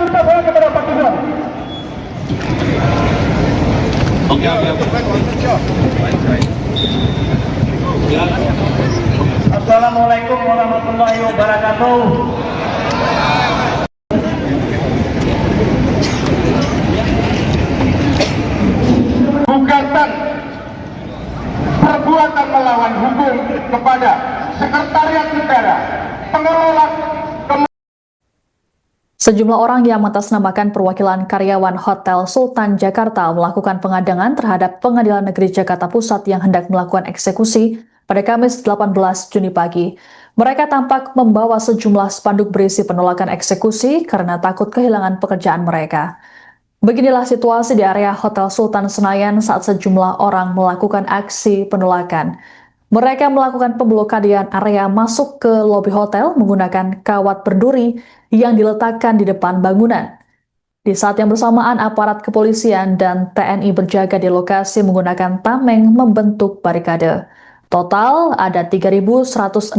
minta saya kepada Pak Gibran. Oke. Assalamualaikum warahmatullahi wabarakatuh. Gugatan perbuatan melawan hukum kepada Sekretariat Negara, pengelola. Sejumlah orang yang mengatasnamakan perwakilan karyawan Hotel Sultan Jakarta melakukan pengadangan terhadap Pengadilan Negeri Jakarta Pusat yang hendak melakukan eksekusi pada Kamis 18 Juni pagi. Mereka tampak membawa sejumlah spanduk berisi penolakan eksekusi karena takut kehilangan pekerjaan mereka. Beginilah situasi di area Hotel Sultan Senayan saat sejumlah orang melakukan aksi penolakan. Mereka melakukan pemblokadian area masuk ke lobi hotel menggunakan kawat berduri yang diletakkan di depan bangunan. Di saat yang bersamaan, aparat kepolisian dan TNI berjaga di lokasi menggunakan tameng membentuk barikade. Total ada 3.161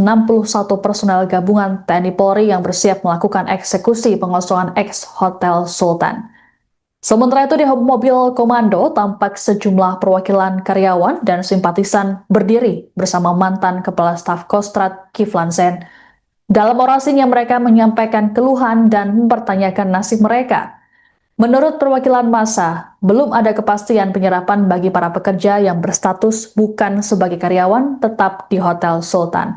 personel gabungan TNI Polri yang bersiap melakukan eksekusi pengosongan ex-Hotel Sultan. Sementara itu di mobil komando tampak sejumlah perwakilan karyawan dan simpatisan berdiri bersama mantan Kepala Staf Kostrad Kiflan Zen. Dalam orasinya mereka menyampaikan keluhan dan mempertanyakan nasib mereka. Menurut perwakilan massa, belum ada kepastian penyerapan bagi para pekerja yang berstatus bukan sebagai karyawan tetap di Hotel Sultan.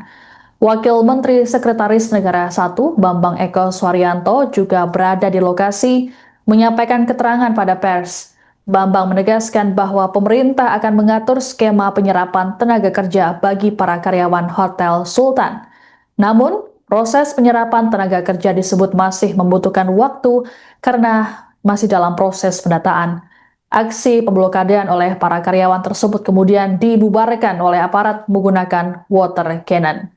Wakil Menteri Sekretaris Negara I, Bambang Eko Suharyanto, juga berada di lokasi menyampaikan keterangan pada pers. Bambang menegaskan bahwa pemerintah akan mengatur skema penyerapan tenaga kerja bagi para karyawan Hotel Sultan. Namun, proses penyerapan tenaga kerja disebut masih membutuhkan waktu karena masih dalam proses pendataan. Aksi pemblokadean oleh para karyawan tersebut kemudian dibubarkan oleh aparat menggunakan water cannon.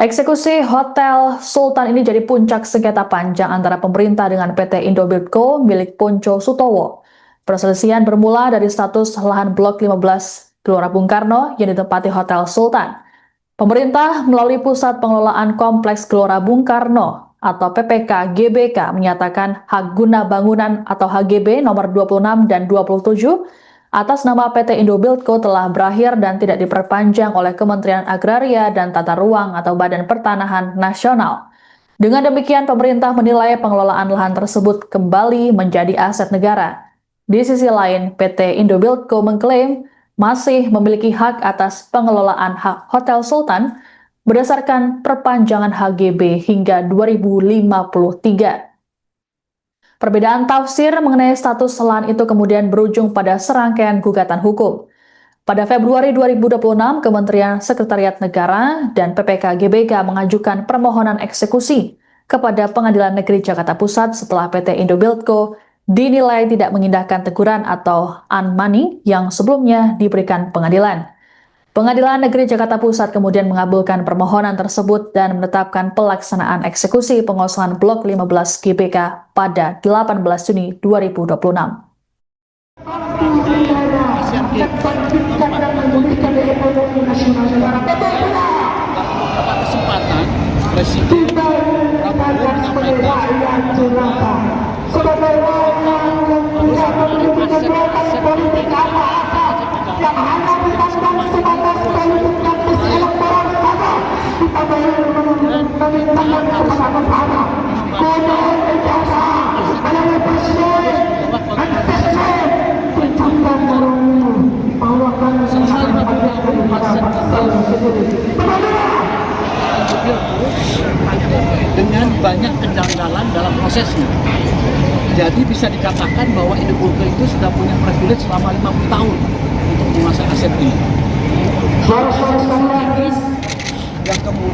Eksekusi Hotel Sultan ini jadi puncak sengketa panjang antara pemerintah dengan PT Indobuildco milik Ponco Sutowo. Perselisihan bermula dari status lahan Blok 15 Gelora Bung Karno yang ditempati Hotel Sultan. Pemerintah melalui Pusat Pengelolaan Kompleks Gelora Bung Karno atau PPK GBK menyatakan hak guna bangunan atau HGB nomor 26 dan 27 atas nama PT Indobuildco telah berakhir dan tidak diperpanjang oleh Kementerian Agraria dan Tata Ruang atau Badan Pertanahan Nasional. Dengan demikian, pemerintah menilai pengelolaan lahan tersebut kembali menjadi aset negara. Di sisi lain, PT Indobuildco mengklaim masih memiliki hak atas pengelolaan hak Hotel Sultan berdasarkan perpanjangan HGB hingga 2053. Perbedaan tafsir mengenai status lahan itu kemudian berujung pada serangkaian gugatan hukum. Pada Februari 2026, Kementerian Sekretariat Negara dan PPK GBK mengajukan permohonan eksekusi kepada Pengadilan Negeri Jakarta Pusat setelah PT Indobuildco dinilai tidak mengindahkan teguran atau unmoney yang sebelumnya diberikan pengadilan. Pengadilan Negeri Jakarta Pusat kemudian mengabulkan permohonan tersebut dan menetapkan pelaksanaan eksekusi pengosongan Blok 15 GBK pada 18 Juni 2026. Kesempatan Presiden Prabowo menyampaikan yang hanya dipandang sebatas politik praktis elektoral saja, kita memintakan kepada negara. Kemudian berjasa oleh Presiden menstatement tentang bahwa kami sangat dengan banyak kejanggalan dalam prosesnya. Jadi bisa dikatakan bahwa Indobuildco itu sudah punya privilege selama 50 tahun untuk menguasai aset ini.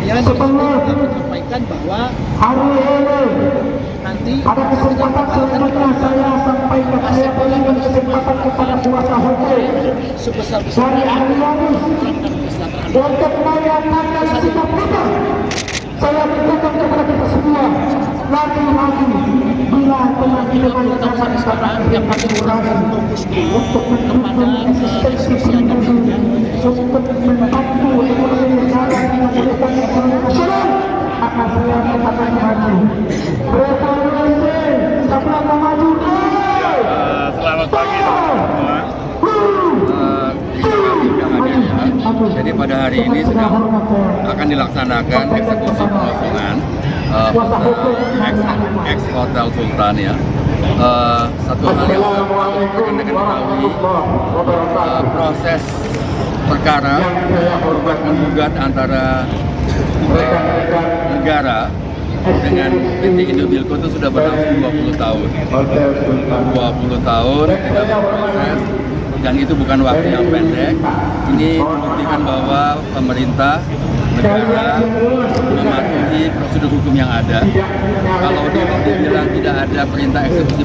Yang kemudian menyampaikan bahwa nanti ada kesempatan selanjutnya saya sampaikan saya berikan kesempatan kepada kuasa hukum dari ahli-ahli untuk menyatakan sikap kita. Saya mintakan kepada kita semua lagi-lagi bila telah dilakukan sekarang yang paling fokus dulu untuk kepada eksistensi untuk membantu ekonomi negara memulihkan ekonomi nasional, maka saya katakan maju. Reformasi hari ini sedang akan dilaksanakan eksekusi pengosongan ex Hotel Sultan ya. Satu hal yang patut rekan-rekan ketahui, proses perkara menggugat antara negara dengan PT Indobilco itu sudah berlangsung 20 tahun. 20 tahun kita berproses, dan itu bukan waktu yang pendek. Ini membuktikan bahwa pemerintah negara mematuhi prosedur hukum yang ada. Kalau dibilang tidak ada perintah eksekusi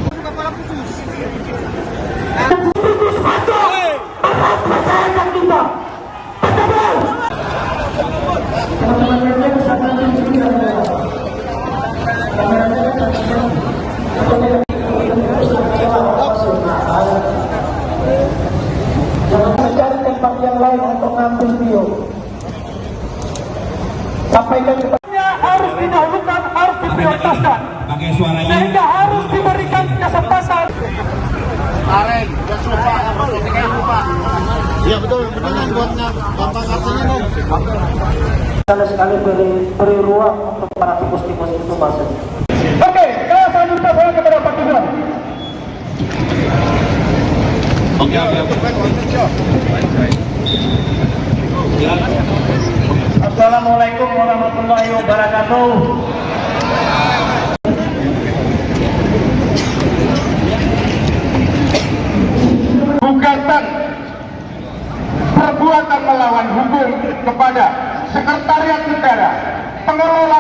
mencari tempat yang lain untuk ngambil video. Sampaikan kepadanya harus didahulukan, harus diprioritaskan, sehingga harus diberikan kesempatan. Iya betul, benar buat gampang artinya nih. Sekali beri ruang untuk para tikus-tikus itu masuk. Oke, saya selanjutnya saya kepada Pak Gibran. Assalamualaikum warahmatullahi wabarakatuh. Gugatan perbuatan melawan hukum kepada Sekretariat Negara, pengelola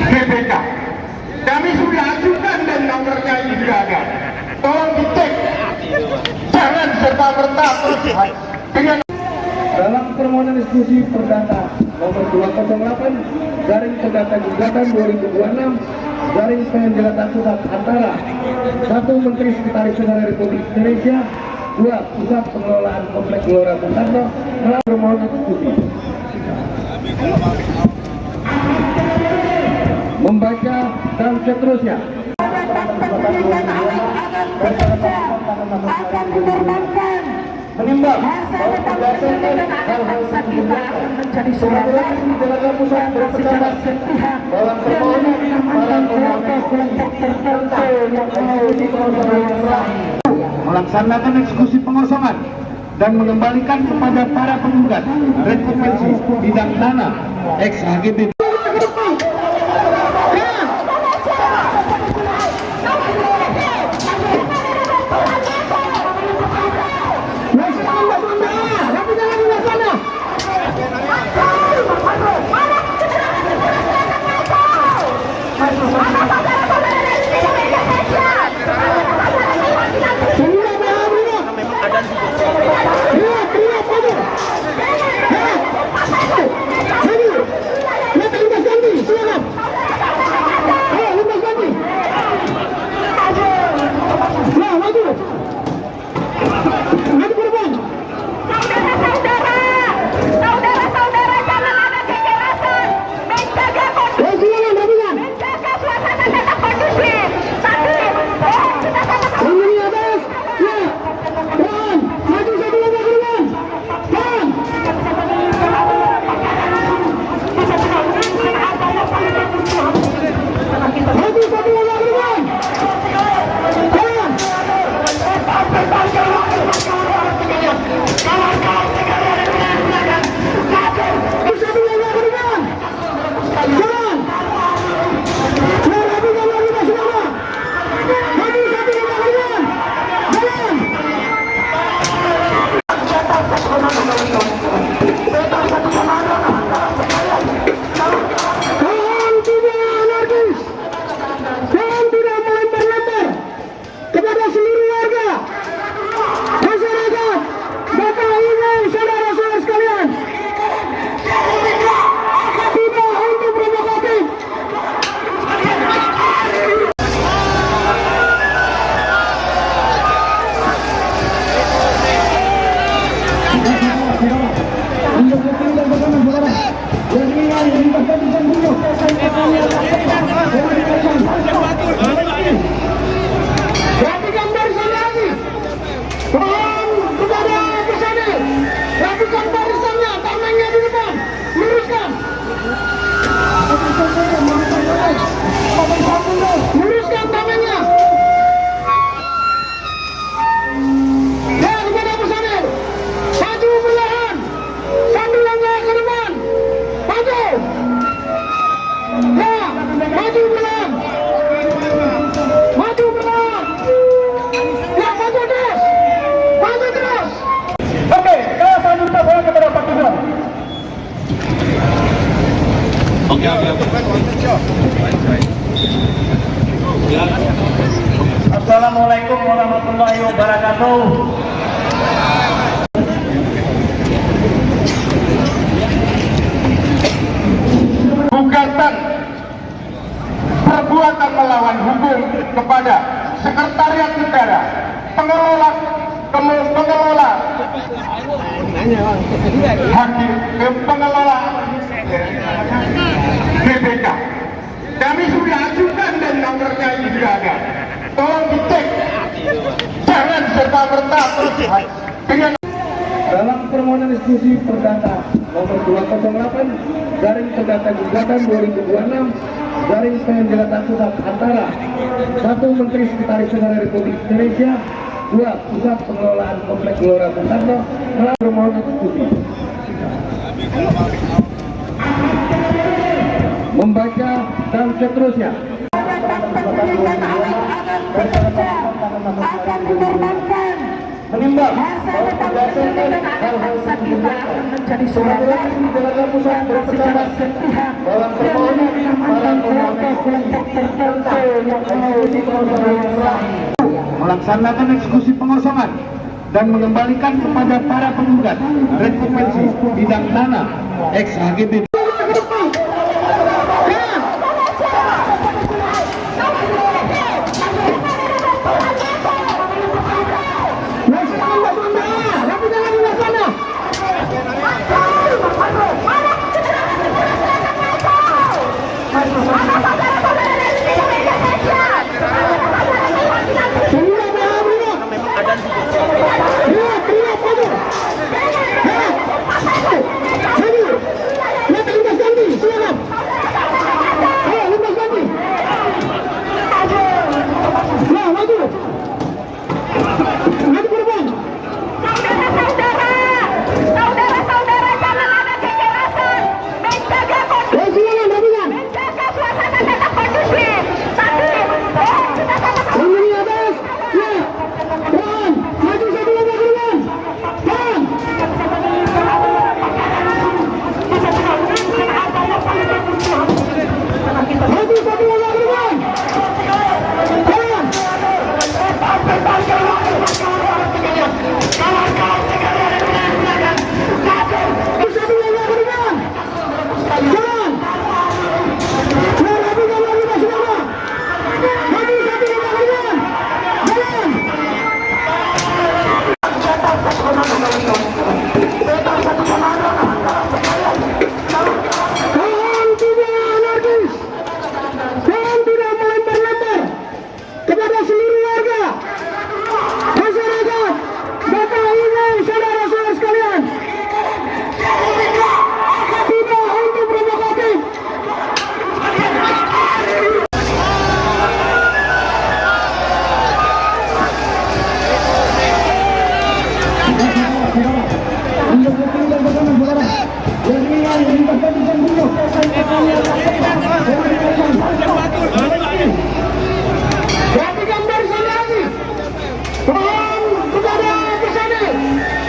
GBK. Kami sudah ajukan dan nomornya ini sudah ada. Tolong dicek, jangan serta-merta terus dengan dalam permohonan diskusi perdata nomor 208 garing perdata gugatan 2026 garing penjelasan pusat antara 1. Menteri Sekretaris Negara Republik Indonesia, 2. Pusat Pengelolaan Kompleks Gelora Bung Karno melalui permohonan diskusi. Membaca dan seterusnya. Menimbang bahwa berdasarkan hal-hal sebelumnya menjadi seorang dalam pusat berpendapat dalam permohonan para kelompok tertentu yang mau melaksanakan eksekusi pengosongan dan mengembalikan kepada para penggugat rekompensi bidang tanah ex HGB. Assalamualaikum warahmatullahi wabarakatuh. Gugatan perbuatan melawan hukum kepada Sekretariat Negara, pengelola BPK. Kami sudah ajukan dan nomornya ini sudah ada. Tolong dicek, jangan serta-merta terus dengan dalam permohonan diskusi perdata nomor 208 garing perdata gugatan 2026 garing penjelasan pusat antara 1. Menteri Sekretaris Negara Republik Indonesia, 2. Pusat Pengelolaan Kompleks Gelora Bung Karno melalui permohonan diskusi. Membaca dan seterusnya. Akan diterbangkan menimbang berdasarkan hal-hal menjadi surat dalam pusat bersama sepihak dalam permohonan para kelompok tertentu yang melaksanakan eksekusi pengosongan dan mengembalikan kepada para penggugat rekompensi bidang tanah ex HGB.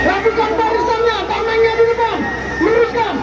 Rapikan barisannya, tamengnya di depan, luruskan.